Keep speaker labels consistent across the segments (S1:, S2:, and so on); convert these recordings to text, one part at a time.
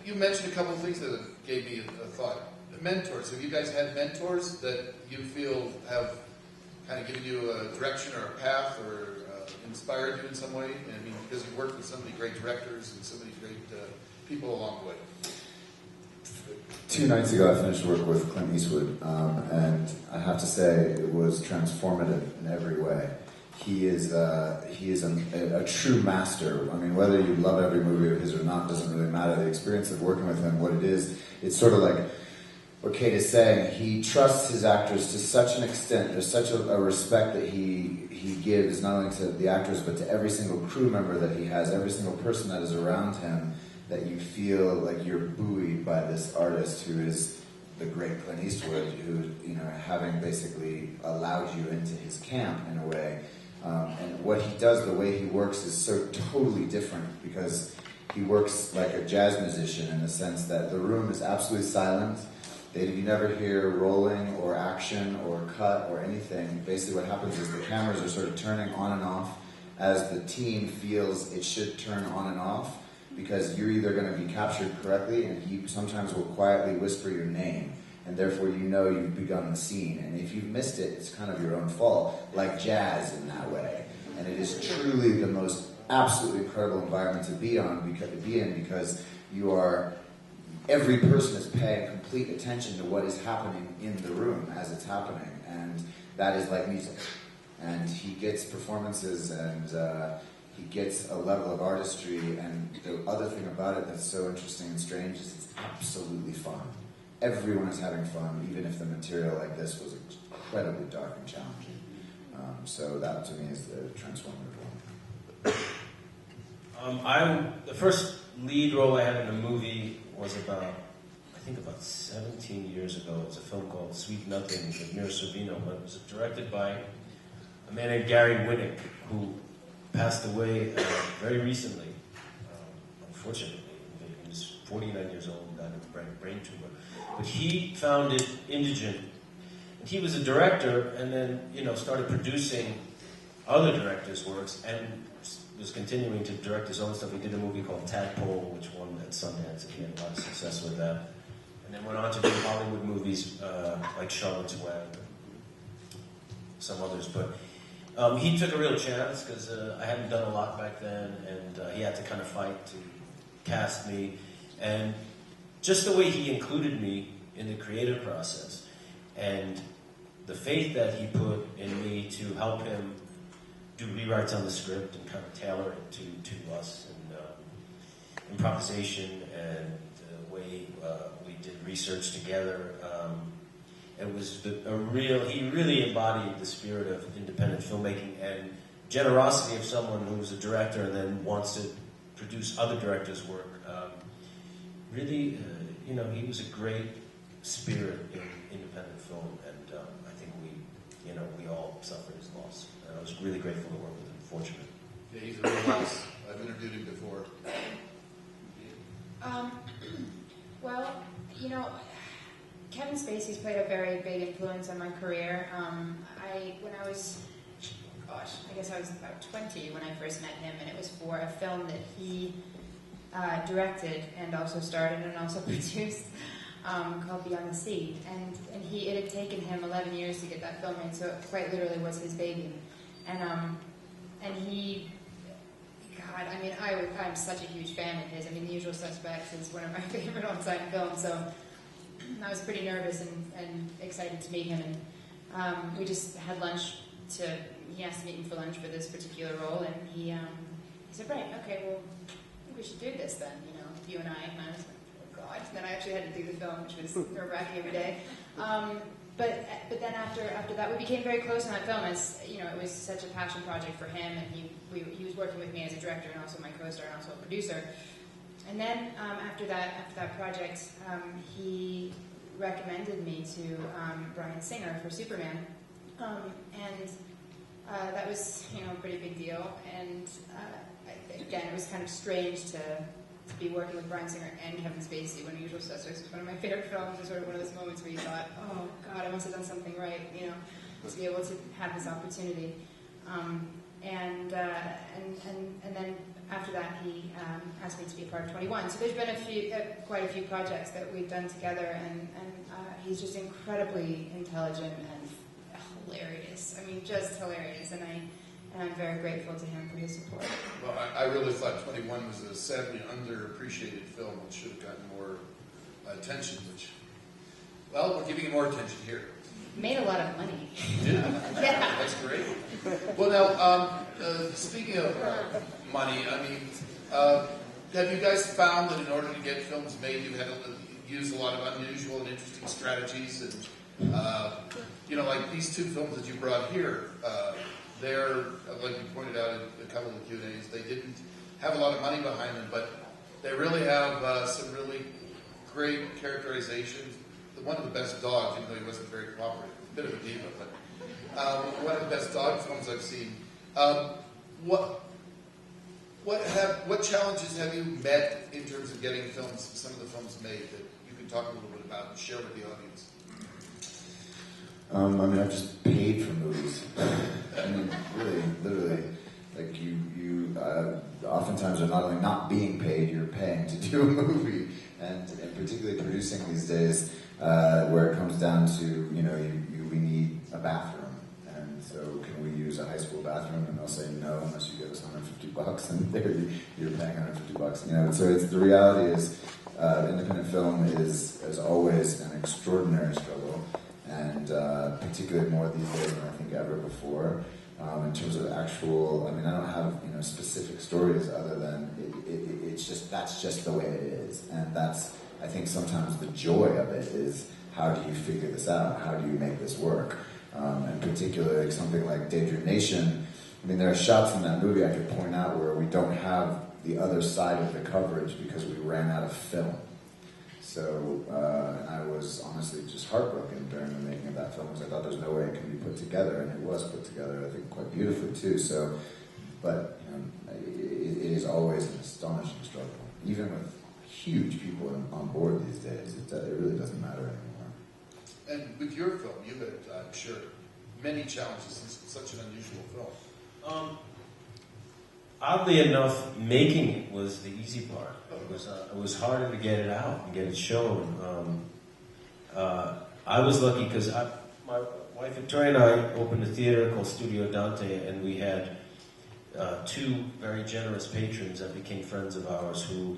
S1: you mentioned a couple of things that gave me a thought. Mentors. Have you guys had mentors that you feel have kind of given you a direction or a path or inspired you in some way? I mean, because you've worked with so many great directors and so many great people along the way.
S2: 2 nights ago, I finished work with Clint Eastwood, and I have to say it was transformative in every way. He is a true master. I mean, whether you love every movie of his or not doesn't really matter. The experience of working with him, what it is, it's sort of like what Kate is saying. He trusts his actors to such an extent. There's such a respect that he gives not only to the actors but to every single crew member that he has, every single person that is around him, that you feel like you're buoyed by this artist who is the great Clint Eastwood, who, you know, having basically allowed you into his camp in a way. And what he does, the way he works, is so totally different, because he works like a jazz musician in the sense that the room is absolutely silent. You never hear rolling or action or cut or anything. Basically what happens is the cameras are sort of turning on and off as the team feels it should turn on and off, because you're either going to be captured correctly, and he sometimes will quietly whisper your name, and therefore you know you've begun the scene. And if you've missed it, it's kind of your own fault, like jazz in that way. And it is truly the most absolutely incredible environment to be in, because you are, every person is paying complete attention to what is happening in the room as it's happening, and that is like music. And he gets performances, and he gets a level of artistry, and the other thing about it that's so interesting and strange is it's absolutely fun. Everyone is having fun, even if the material like this was incredibly dark and challenging. So that to me is the transformative one.
S3: The first lead role I had in a movie was about 17 years ago. It was a film called Sweet Nothing with Mira Sorvino, but it was directed by a man named Gary Winnick, who passed away very recently, unfortunately. He was 49 years old and died of a brain tumor. But he found it indigent. And he was a director, and then, you know, started producing other directors' works, and was continuing to direct his own stuff. He did a movie called Tadpole, which won at Sundance, and he had a lot of success with that. And then went on to do Hollywood movies like Charlotte's Web and some others. But he took a real chance, because I hadn't done a lot back then, and he had to kind of fight to cast me. And just the way he included me in the creative process, and the faith that he put in me to help him do rewrites on the script and kind of tailor it to us, and improvisation, and the way we did research together. It was he really embodied the spirit of independent filmmaking and generosity of someone who's a director and then wants to produce other directors' work. Really, you know, he was a great spirit in independent film, and I think we all suffered his loss. And I was really grateful to work with him, fortunate.
S1: Yeah, he's a real loss. I've interviewed him before.
S4: Well, you know, Kevin Spacey's played a very big influence on my career. When I was, I guess I was about 20 when I first met him, and it was for a film that he directed and also starred in and also produced, called Beyond the Sea. And it had taken him 11 years to get that film made, so it quite literally was his baby. And he, God, I mean, I'm such a huge fan of his. I mean, The Usual Suspects is one of my favorite on-site films, so I was pretty nervous and excited to meet him. And we just had lunch he asked to meet me for lunch for this particular role, and he said, right, okay, well, I think we should do this then, you know, you and I. And I was like, oh God. And then I actually had to do the film, which was nerve-wracking every day. But then after that, we became very close on that film. As you know, it was such a passion project for him, and he was working with me as a director and also my co-star and also a producer. And then after that project, he recommended me to Bryan Singer for Superman, and that was, you know, a pretty big deal. And again, it was kind of strange to be working with Bryan Singer and Kevin Spacey when Usual Suspects was one of my favorite films. It was sort of one of those moments where you thought, oh God, I must have done something right, you know, to be able to have this opportunity. And then after that, he asked me to be a part of 21. So there's been quite a few projects that we've done together, and he's just incredibly intelligent and hilarious. I mean, just hilarious, and I'm very grateful to him for his support.
S1: Well, I really thought 21 was a sadly underappreciated film which should have gotten more attention, which, well, we're giving it more attention here.
S4: Made a lot of money.
S1: Yeah, that's great. Well, now, speaking of money, I mean, have you guys found that in order to get films made, you had to use a lot of unusual and interesting strategies? And, like these two films that you brought here, they're, like you pointed out in a couple of the Q&As, they didn't have a lot of money behind them, but they really have some really great characterizations. One of the best dogs, even though he wasn't very cooperative, a bit of a diva, but one of the best dog films I've seen. What challenges have you met in terms of getting some of the films made that you can talk a little bit about and share with the audience?
S2: I've just paid for movies. Really, literally, like you oftentimes are not only not being paid, you're paying to do a movie, and particularly producing these days, where it comes down to, we need a bathroom, and so can we use a high school bathroom? And they'll say no unless you give us $150, and there you're paying $150. So the reality is, independent film is, as always, an extraordinary struggle. And particularly more these days than I think ever before. In terms of actual, I don't have specific stories other than that's just the way it is, and that's, I think, sometimes the joy of it is, how do you figure this out? How do you make this work? And particularly something like Daydream Nation. There are shots in that movie I could point out where we don't have the other side of the coverage because we ran out of film. So I was honestly just heartbroken during the making of that film, because I thought there's no way it can be put together, and it was put together, I think, quite beautifully too. So, but it is always an astonishing struggle, even with huge people on board these days. It really doesn't matter anymore.
S1: And with your film, you had, I'm sure, many challenges. It's such an unusual film.
S3: Oddly enough, making it was the easy part. It was harder to get it out and get it shown. I was lucky because my wife Victoria and I opened a theater called Studio Dante, and we had two very generous patrons that became friends of ours who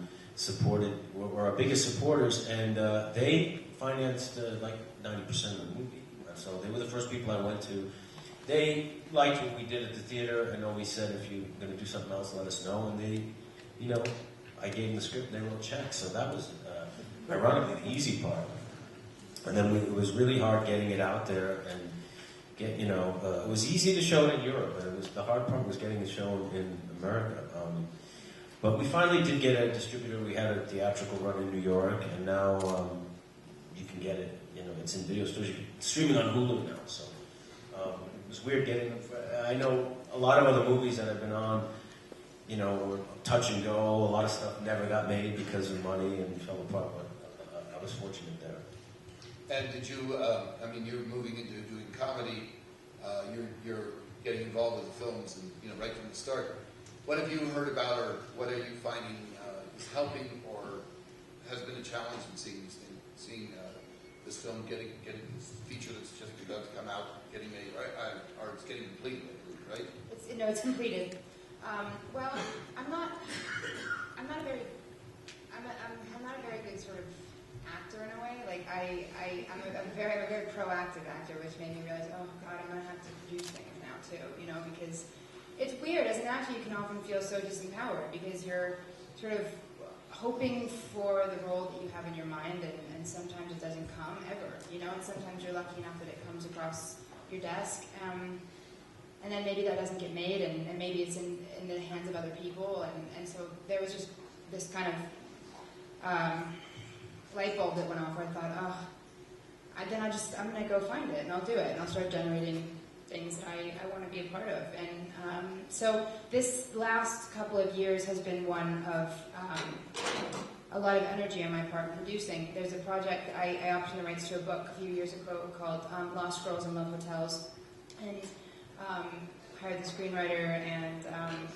S3: were our biggest supporters, and they financed like 90% of the movie. So they were the first people I went to. They liked what we did at the theater and always said, if you're going to do something else, let us know. And they, I gave them the script and they wrote checks. So that was, ironically, the easy part. And then it was really hard getting it out there and it was easy to show it in Europe, but the hard part was getting it shown in America. But we finally did get a distributor. We had a theatrical run in New York, and now you can get it. It's in video stores. It's streaming on Hulu now. So it was weird getting them. I know a lot of other movies that I've been on, were touch and go. A lot of stuff never got made because of money and fell apart. But I was fortunate there.
S1: And did you? You're moving into doing comedy. You're getting involved with the films, and right from the start. What have you heard about, or what are you finding is helping, or has been a challenge in seeing this film getting this feature that's just about to come out, getting made, right? Or it's getting completed, right?
S4: It's completed. Well, I'm not a very good sort of actor in a way. Like I'm a very proactive actor, which made me realize, oh God, I'm gonna have to produce things now too. Because it's weird. As an actor, you can often feel so disempowered because you're sort of hoping for the role that you have in your mind, and sometimes it doesn't come ever. And sometimes you're lucky enough that it comes across your desk, and then maybe that doesn't get made, and maybe it's in the hands of other people, and so there was just this kind of light bulb that went off where I thought, I'm going to go find it, and I'll do it, and I'll start generating things that I want to be a part of. And so this last couple of years has been one of a lot of energy on my part in producing. There's a project, I optioned the rights to a book a few years ago called Lost Girls in Love Hotels, and hired the screenwriter and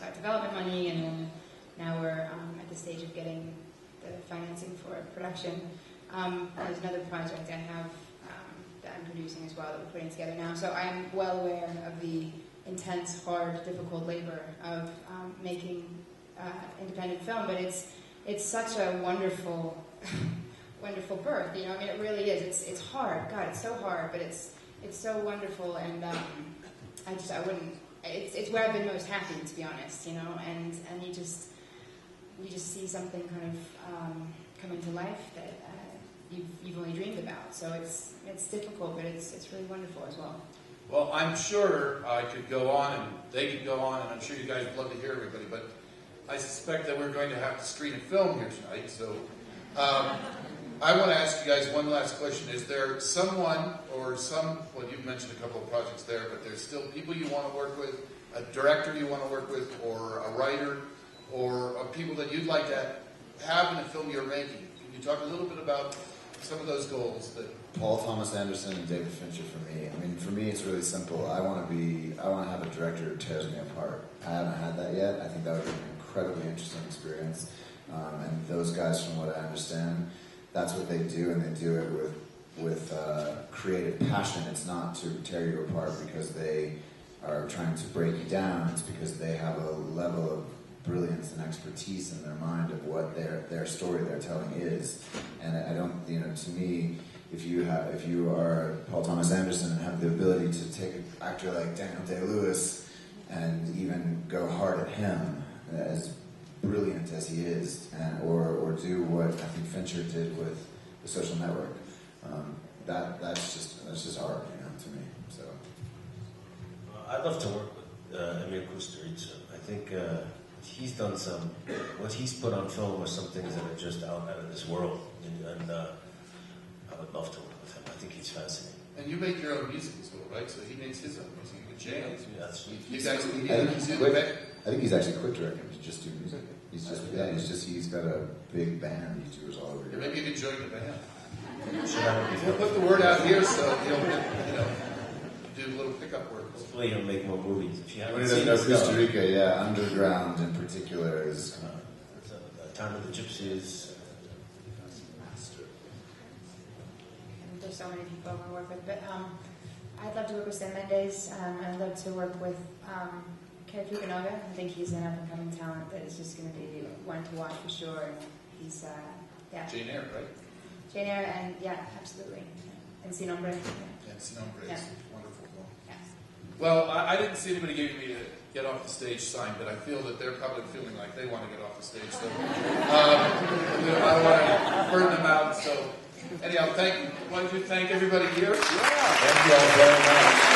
S4: got development money, and then now we're at the stage of getting the financing for production. There's another project I have that I'm producing as well that we're putting together now. So I'm well aware of the intense, hard, difficult labor of making independent film, but it's such a wonderful, wonderful birth. You know, I mean, it really is. It's hard. God, it's so hard, but it's so wonderful, and I wouldn't. It's where I've been most happy, to be honest. You know, and you just see something kind of coming to life that you've only dreamed about. So it's difficult, but it's really wonderful as well.
S1: Well, I'm sure I could go on and they could go on, and I'm sure you guys would love to hear everybody, but I suspect that we're going to have to screen a film here tonight. So I want to ask you guys one last question. Is there someone or well, you've mentioned a couple of projects there, but there's still people you want to work with, a director you want to work with, or a writer, or people that you'd like to have in a film you're making? Can you talk a little bit about some of those goals that...
S2: Paul Thomas Anderson and David Fincher for me. I mean, for me, it's really simple. I want to have a director who tears me apart. I haven't had that yet. I think that would be an incredibly interesting experience. And those guys, from what I understand, that's what they do, and they do it with creative passion. It's not to tear you apart because they are trying to break you down. It's because they have a level of brilliance and expertise in their mind of what their story they're telling is. And I don't, to me, if you are Paul Thomas Anderson and have the ability to take an actor like Daniel Day-Lewis and even go hard at him, as brilliant as he is, or do what I think Fincher did with The Social Network, that's just art, to me. So
S3: I'd love to work with Emil Kusturica. I think he's done what he's put on film are some things that are just out of this world, and I would love to work with him. I think he's fascinating.
S1: And you make your own music as well, right? So he makes his own music. You can jam.
S3: That's
S1: You guys can
S2: I think he's actually quit directing to just do music. He's got a big band he tours all over.
S1: Yeah, maybe you can join the band.
S3: Should
S1: We'll put the word out here so he'll do a little pickup work.
S3: hopefully he'll make more movies. If you
S2: When
S3: haven't
S2: he
S3: seen
S2: does
S3: it,
S2: Costa Rica, yeah, Underground in particular is...
S3: Time of the Gypsies.
S4: And there's so many people I want to work with, but I'd love to work with Sam Mendes. I'd love to work with Kerry Fukunaga. I think he's an up-and-coming talent that is just going to be one to watch for sure. And he's, yeah.
S1: Jane Eyre, right?
S4: Jane Eyre, and yeah, absolutely. And Sin Nombre.
S1: And Sin Nombre is a wonderful film.
S4: Yeah.
S1: Well, I didn't see anybody giving me a get off the stage sign, but I feel that they're probably feeling like they want to get off the stage. So I don't want to burn them out. So anyhow, why don't you thank everybody here?
S2: Thank you all very much.